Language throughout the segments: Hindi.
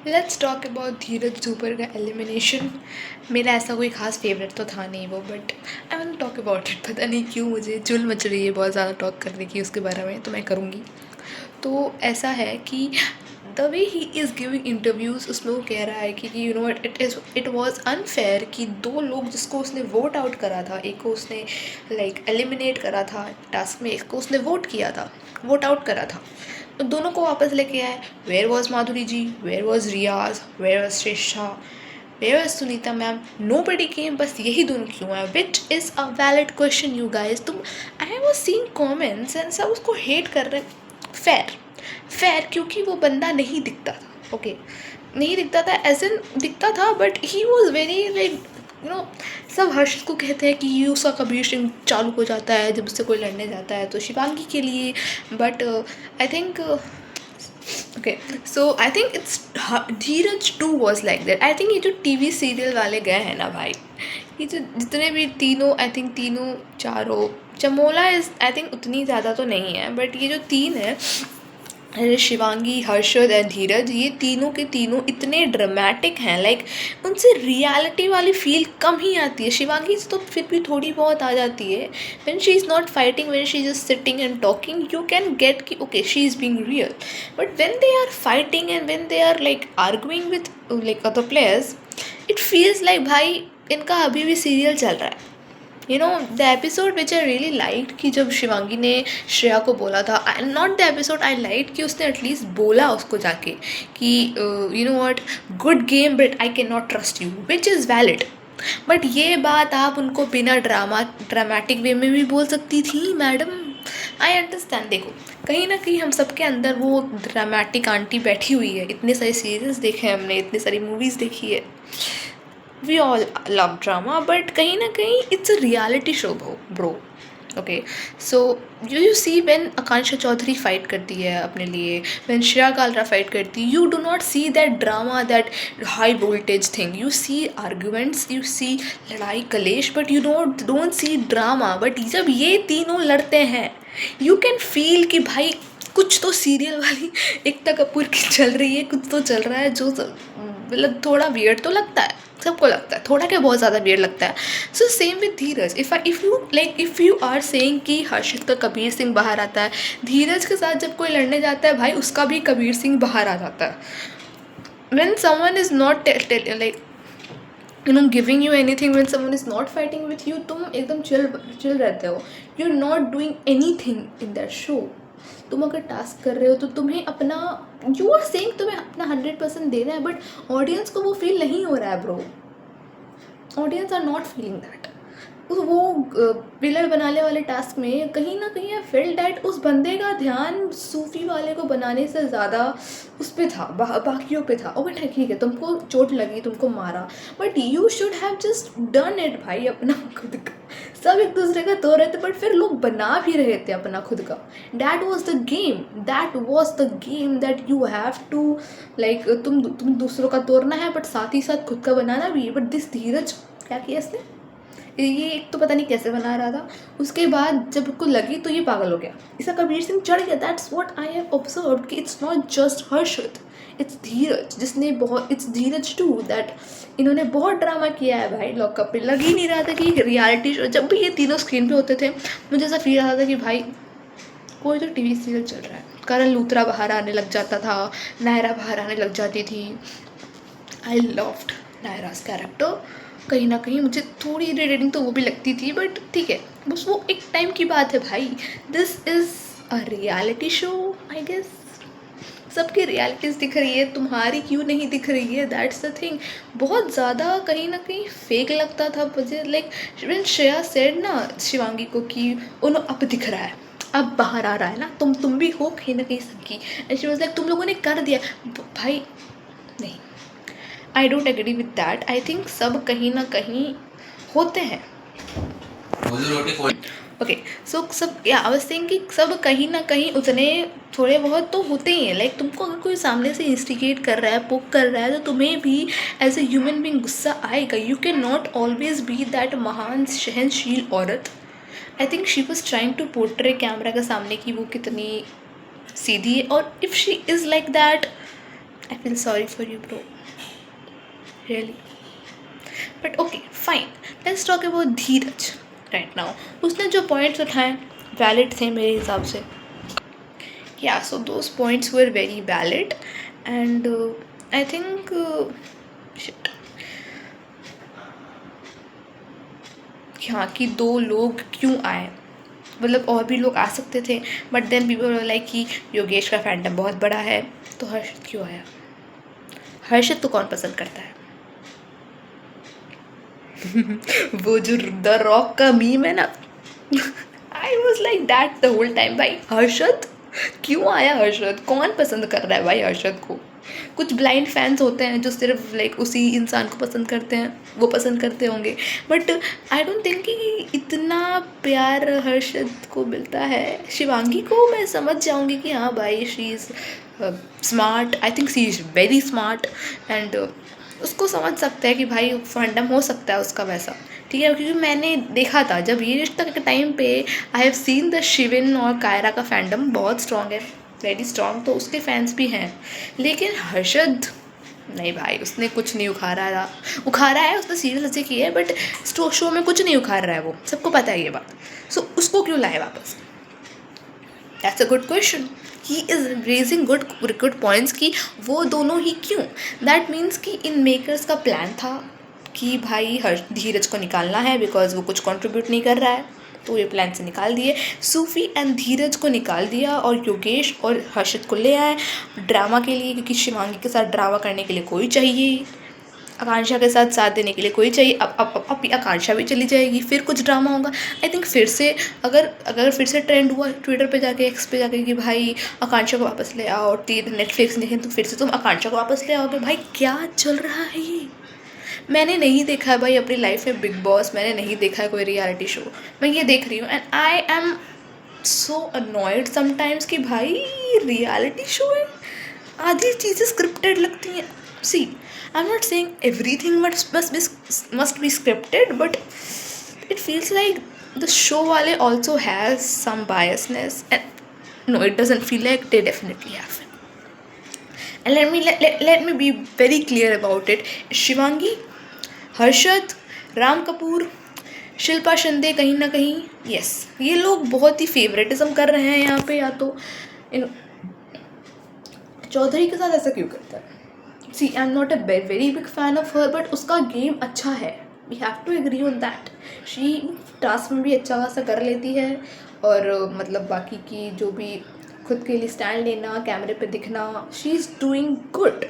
लेट्स टॉक अबाउट धीरज धूपर का एलिमिनेशन। मेरा ऐसा कोई खास फेवरेट तो था नहीं वो, but I want talk about it. पता नहीं क्यों मुझे चुल मच रही है बहुत ज़्यादा टॉक करने की उसके बारे में, तो मैं करूँगी। तो ऐसा है कि the way he is giving interviews, उसमें वो कह रहा है कि you know it was unfair कि दो लोग जिसको उसने वोट आउट करा था, एक को उसने लाइक एलिमिनेट करा था टास्क में, एक को उसने वोट किया था, वोट आउट करा था, तो दोनों को वापस लेके आए। Where was Madhuri ji, where was Riyaz, where was Shreshtha, where was Sunita ma'am, nobody came. बस यही दोनों क्यों है, which is a valid question you guys. तुम I was seeing comments and सब उसको हेट कर रहे। फेयर फेयर क्योंकि वो बंदा नहीं दिखता था, ओके नहीं दिखता था, एज इन दिखता था but he was very like you know. सब हर्ष को कहते हैं कि ये उसका कबीर सिंह चालू हो जाता है जब उससे कोई लड़ने जाता है तो शिवांगी के लिए, but I think okay so I think it's Dheeraj too was like that. I think ये जो टीवी सीरियल वाले गए हैं ना भाई, ये जो जितने भी तीनों, आई थिंक तीनों चारों, चमोला इज़ आई थिंक उतनी ज़्यादा तो नहीं है, बट ये जो तीन है शिवांगी, हर्षद एंड धीरज, ये तीनों के तीनों इतने ड्रामेटिक हैं। लाइक उनसे रियलिटी वाली फील कम ही आती है। शिवांगी से तो फिर भी थोड़ी बहुत आ जाती है। When she is not fighting, when she is just sitting and talking, you can get कि okay she is being real. But when they are fighting and when they are like arguing with like other players, it feels like भाई इनका अभी भी सीरियल चल रहा है। You know the episode which I really like कि जब शिवांगी ने श्रेया को बोला था, not the episode I like कि उसने एटलीस्ट बोला उसको जाके कि you know what, good game but I can not trust you, which is valid. But ये बात आप उनको बिना ड्रामेटिक वे में भी बोल सकती थी मैडम। आई अंडरस्टैंड, देखो कहीं ना कहीं हम सबके अंदर वो ड्रामेटिक आंटी बैठी हुई है। इतने सारे सीरीज देखे हैं हमने, इतनी सारी मूवीज़ देखी है, we all love drama, but कहीं ना कहीं it's a reality show bro. Okay, so you see when Akanksha Chaudhary fight करती है अपने लिए, when श्रेया कालरा फाइट करती, you do not see that drama, that high voltage thing. You see arguments, you see लड़ाई कलेश, but you don't see drama. but जब ये तीनों लड़ते हैं, you can feel कि भाई कुछ तो सीरियल वाली एकता कपूर की चल रही है, कुछ तो चल रहा है जो मतलब थोड़ा वियर्ड तो लगता है, सबको लगता है, थोड़ा क्या बहुत ज़्यादा वियर्ड लगता है। So same with Dheeraj, if you are saying कि हर्षित का कबीर सिंह बाहर आता है, धीरज के साथ जब कोई लड़ने जाता है भाई उसका भी कबीर सिंह बाहर आ जाता है। when someone is not like you know giving you anything, when someone is not fighting with you, तुम एकदम चिल रहते हो, you are not doing anything in that show. तुम अगर टास्क कर रहे हो तो तुम्हें अपना, यू आर सेइंग तुम्हें अपना 100% देना है, बट ऑडियंस को वो फील नहीं हो रहा है bro. Audience are not feeling that. वो पिलर बनाने वाले टास्क में कहीं ना कहीं आई फील डैट उस बंदे का ध्यान सूफी वाले को बनाने से ज़्यादा उस पर था, बाकियों पे था। ओके ठीक है, तुमको चोट लगी, तुमको मारा, but you should have just done it भाई अपना खुद का। सब एक दूसरे का तोड़ रहे थे बट फिर लोग बना भी रहे थे अपना खुद का। That was the game, that was the game that you have to like, तुम दूसरों का तोड़ना है बट साथ ही साथ खुद का बनाना भी है। बट दिस धीरज क्या किया इसने, ये एक तो पता नहीं कैसे बना रहा था, उसके बाद जब उसको लगी तो ये पागल हो गया, इसका कबीर सिंह चढ़ गया। That's what I have observed कि it's not just Harshad, it's Dheeraj जिसने बहुत, इट्स धीरज टू दैट इन्होंने बहुत ड्रामा किया है भाई लॉकअप पे। लग ही नहीं रहा था कि रियलिटी शो, जब भी ये तीनों स्क्रीन पे होते थे मुझे ऐसा फील आता था कि भाई कोई तो टीवी सीरियल चल रहा है। करण लूथरा बाहर आने लग जाता था, नायरा बाहर आने लग जाती थी। I loved Naira's character. कहीं ना कहीं मुझे थोड़ी इरिटेटिंग तो वो भी लगती थी, बट ठीक है, बस वो एक टाइम की बात है भाई। This is a reality show I guess. सबकी रियलिटीज़ दिख रही है, तुम्हारी क्यों नहीं दिख रही है, दैट्स द थिंग। बहुत ज़्यादा कहीं ना कहीं फेक लगता था मुझे। लाइक व्हेन श्रेया सेड ना शिवांगी को कि उन्हें अब दिख रहा है, अब बाहर आ रहा है ना, तुम भी हो कहीं ना कहीं सबकी, एंड शी वाज लाइक तुम लोगों ने कर दिया भाई। नहीं, I don't agree with that. I think सब कहीं ना कहीं होते हैं। ओके सो सब या आई वाज सेइंग कि सब कहीं ना कहीं उतने थोड़े बहुत तो होते ही हैं। लाइक तुमको अगर कोई सामने से इंस्टिगेट कर रहा है, पोक कर रहा है, तो तुम्हें भी एज ए ह्यूमन बीइंग गुस्सा आएगा। You can not always be that महान सहनशील औरत। I think she was trying to portray camera के सामने कि वो कितनी सीधी है, और if she is like that I feel sorry for you bro, really. But okay fine, let's talk about Dheeraj right now. उसने जो पॉइंट्स उठाए वैलिड थे मेरे हिसाब से। Yeah, so those points were very valid, and I think shit, हाँ कि 2 लोग क्यों आए, मतलब और भी लोग आ सकते थे, but then people were like कि योगेश का फैंडम बहुत बड़ा है तो हर्षित क्यों आया। हर्षित तो कौन पसंद करता है वो जो द रॉक का मीम है ना I was like that the whole time. भाई हर्षद क्यों आया, हर्षद कौन पसंद कर रहा है भाई हर्षद को। कुछ ब्लाइंड फैंस होते हैं जो सिर्फ लाइक उसी इंसान को पसंद करते हैं, वो पसंद करते होंगे, बट आई डोंट थिंक कि इतना प्यार हर्षद को मिलता है। शिवांगी को मैं समझ जाऊंगी कि हाँ भाई she is smart, I think she is very smart, and उसको समझ सकता है कि भाई फंडम हो सकता है उसका वैसा, ठीक है। क्योंकि मैंने देखा था जब ये रिश्ता के टाइम पे I have seen the Shivin और कायरा का फैंडम बहुत स्ट्रॉन्ग है, वेरी स्ट्रॉन्ग, तो उसके फैंस भी हैं। लेकिन हर्षद नहीं भाई, उसने कुछ नहीं उखाड़ा है, उसने सीरियल अच्छे किए है, बट शो में कुछ नहीं उखाड़ रहा है, वो सबको पता है ये बात। सो उसको क्यों लाए वापस, that's a good question. He is raising good points कि वो दोनों ही क्यों। दैट मीन्स कि इन मेकर्स का प्लान था कि भाई धीरज को निकालना है बिकॉज वो कुछ कंट्रीब्यूट नहीं कर रहा है, तो ये प्लान से निकाल दिए। सूफी एंड धीरज को निकाल दिया और योगेश और हर्षित को ले आए ड्रामा के लिए, क्योंकि शिवांगी के साथ ड्रामा करने के लिए कोई चाहिए, आकांक्षा के साथ देने के लिए कोई चाहिए। अब आकांक्षा भी चली जाएगी, फिर कुछ ड्रामा होगा। आई थिंक फिर से अगर फिर से ट्रेंड हुआ ट्विटर पे जाके, एक्स पे जाके कि भाई आकांक्षा को वापस ले आओ, नेटफ्लिक्स देखें तो फिर से तुम आकांक्षा को वापस ले आओगे। भाई क्या चल रहा है ये। मैंने नहीं देखा है भाई अपनी लाइफ में बिग बॉस, मैंने नहीं देखा है कोई रियलिटी शो, मैं ये देख रही हूँ and I am so annoyed sometimes कि भाई रियलिटी शो है, आधी चीज़ें स्क्रिप्टेड लगती हैं। सी I'm not saying everything must be scripted, but it feels like the show wale also has some biasness, and no, it doesn't feel like they definitely have it. And let me be very clear about it. Shivangi, Harshad, Ram Kapoor, Shilpa Shinde कहीं ना कहीं, yes, ये लोग बहुत ही फेवरेटिज्म कर रहे हैं यहाँ पे। या तो चौधरी के साथ ऐसा क्यों करता है। See I am not a very big fan of her, but उसका गेम अच्छा है, we have to agree on that. She task में भी अच्छा खासा कर लेती है, और मतलब बाकी की जो भी खुद के लिए स्टैंड लेना, कैमरे पे दिखना, she is doing good,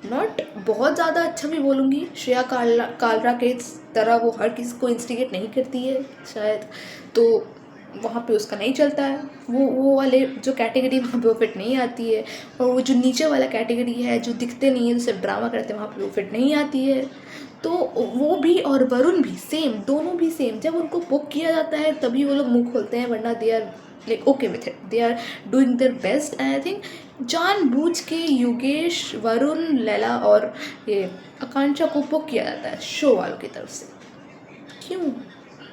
not बहुत ज़्यादा अच्छा भी बोलूँगी। श्रेया कालरा के तरह वो हर किसी को इंस्टिगेट नहीं करती है शायद, तो वहाँ पे उसका नहीं चलता है। वो वाले जो कैटेगरी वहाँ पे वो फिट नहीं आती है, और वो जो नीचे वाला कैटेगरी है जो दिखते नहीं है, जो सिर्फ ड्रामा करते हैं, वहाँ पे वो फिट नहीं आती है। तो वो भी और वरुण भी सेम, दोनों भी सेम। जब उनको बुक किया जाता है तभी वो लोग मुँह खोलते हैं, वरना they are like okay with it, they are doing their best. And I think जानबूझ के योगेश, वरुण, लैला और ये आकांक्षा को बुक किया जाता है शो वालों की तरफ से। क्यों?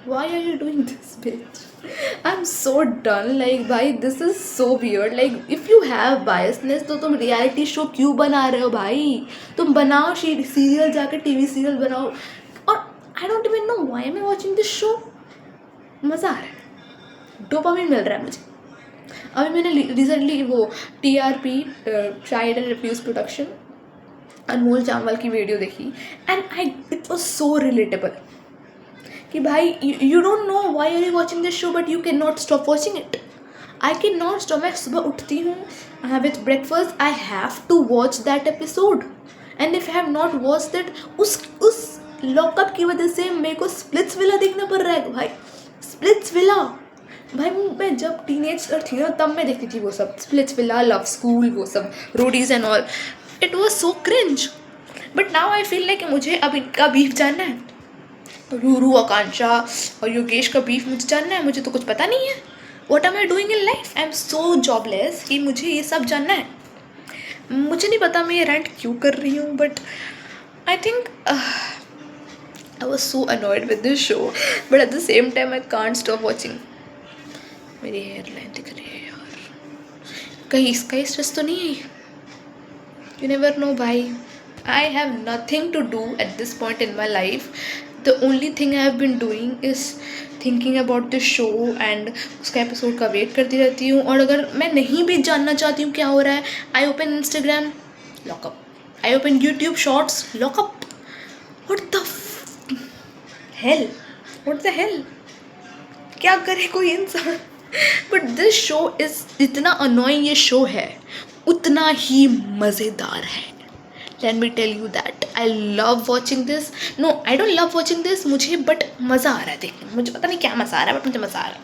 Why are you doing this, bitch? I'm so done. Like, भाई this is so weird. Like, if you have biasness, तो तुम reality show क्यों बना रहे हो भाई? तुम बनाओ सीरियल, जाकर TV सीरियल बनाओ। और I don't even know why am I watching this show. मज़ा आ रहा है, डोपामिन मिल रहा है मुझे। अभी मैंने रिसेंटली वो TRP child and refuge production Anmol Jamwal की वीडियो देखी, and it was so relatable कि भाई you don't know why are you watching this show but you can not stop watching it. I can not stop. मैं सुबह उठती हूँ, I have with breakfast, I have to watch that episode, and if I have not watch that, उस लॉकअप की वजह से मेरे को स्प्लिट्स विला देखना पड़ रहा है भाई। स्प्लिट्स विला भाई, मैं जब टीनेजर थी ना तब मैं देखती थी वो सब, स्प्लिट्स विला, लव स्कूल, वो सब Roadies and all. It was so cringe, but now I feel like मुझे अब इनका बीफ जानना है, रूरू, आकांक्षा और योगेश का बीफ मुझे जानना है। मुझे तो कुछ पता नहीं है, what am I doing in life. I am so jobless कि मुझे ये सब जानना है। मुझे नहीं पता मैं ये रेंट क्यों कर रही हूँ, but I think I was so annoyed with this show, but at the same time I can't stop watching. मेरी हेयर लाइन दिख रही है यार, कहीं इसका ही स्ट्रेस तो नहीं है, You never know, bhai. I have nothing to do at this point in my life. The only thing I have been doing is thinking about this show and उसका एपिसोड का वेट करती रहती हूँ. और अगर मैं नहीं भी जानना चाहती हूँ क्या हो रहा है, I open Instagram, lockup. I open YouTube shorts, lockup. What the hell, what the hell, क्या करे कोई इंसान. बट दिस शो इज़, जितना अनोइंग ये शो है उतना ही मज़ेदार है. Let me tell you that I love watching this. No, I don't love watching this, मुझे बट मज़ा आ रहा है देखने में. मुझे पता नहीं क्या मज़ा आ रहा है, बट मुझे मज़ा आ रहा है.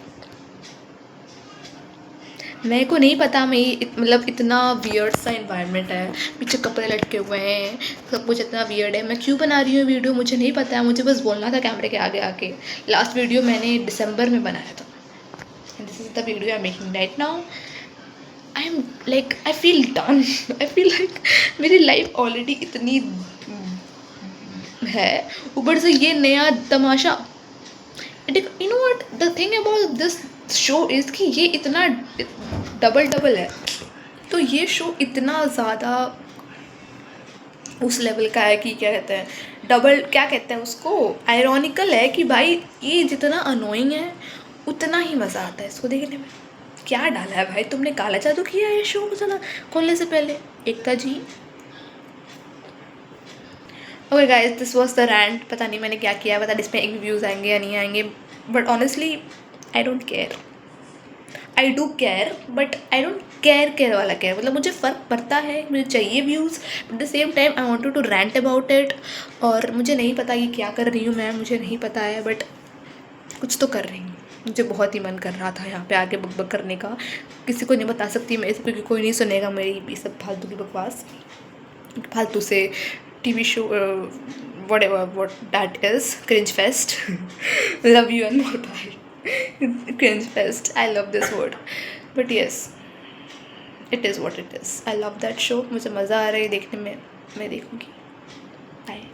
मेरे को नहीं पता, मैं मतलब इतना वियर्ड सा इन्वायरमेंट है, पीछे कपड़े लटके हुए हैं, सब कुछ इतना वियर्ड है. मैं क्यों बना रही हूँ वीडियो मुझे नहीं पता है, मुझे बस बोलना था कैमरे के आगे आके. लास्ट वीडियो मैंने दिसंबर में बनाया था. This is the video I am making right now. I am like, I feel done. I feel like मेरी लाइफ ऑलरेडी इतनी है, ऊपर से ये नया तमाशा. You know what the thing about this show is कि ये इतना डबल है. तो ये शो इतना ज़्यादा उस लेवल का है कि क्या कहते हैं, डबल क्या कहते हैं उसको, आयरॉनिकल है कि भाई ये जितना अनोइंग है उतना ही मज़ा आता है इसको देखने में. क्या डाला है भाई तुमने, काला जादू किया है ये शो को चला खोलने से पहले. Ekta ji. Okay guys, this was the rant. पता नहीं मैंने क्या किया, पता नहीं इसमें एक व्यूज़ आएंगे या नहीं आएंगे, but honestly I don't care. I do care but I don't care वाला केयर. मतलब मुझे फ़र्क पड़ता है, मुझे चाहिए views, but the same time I wanted to rant about it. और मुझे नहीं पता कि क्या कर रही हूँ मैं, मुझे नहीं पता है, बट कुछ तो कर रही हूँ. मुझे बहुत ही मन कर रहा था यहाँ पे आके बकबक करने का. किसी को नहीं बता सकती मैं इसे, क्योंकि कोई नहीं सुनेगा मेरी ये सब फालतू की बकवास. फालतू से TV show, what that is, cringe fest. Love you and more time. Cringe fest, I love this word, but yes, it is what it is. I love that show. मुझे मज़ा आ रहा है देखने में, मैं देखूँगी. बाय.